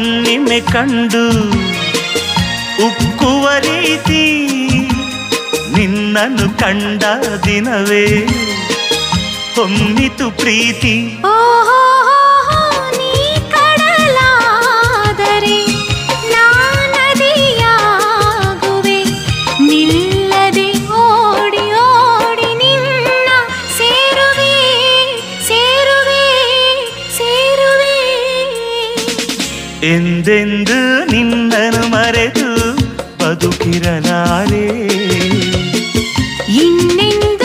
ಹುಣ್ಣಿಮೆ ಕಂಡು ಉಕ್ಕುವ ರೀತಿ ನಿನ್ನನ್ನು ಕಂಡ ದಿನವೇ ಹೊಮ್ಮಿತು ಪ್ರೀತಿ. ನೀ ಕಡಲಾದರೆ ನಾನದಿಯಾಗುವೆ, ನಿಲ್ಲದೆ ಓಡಿ ಓಡಿ ನಿನ್ನ ಸೇರುವೆ ಸೇರುವೆ ಸೇರುವೆ. ಎಂದೆಂದು ನಿನ್ನನ್ನು ಮರೆತು ಬದುಕಿರಲಾರೆ, ಇನ್ನೆಂದು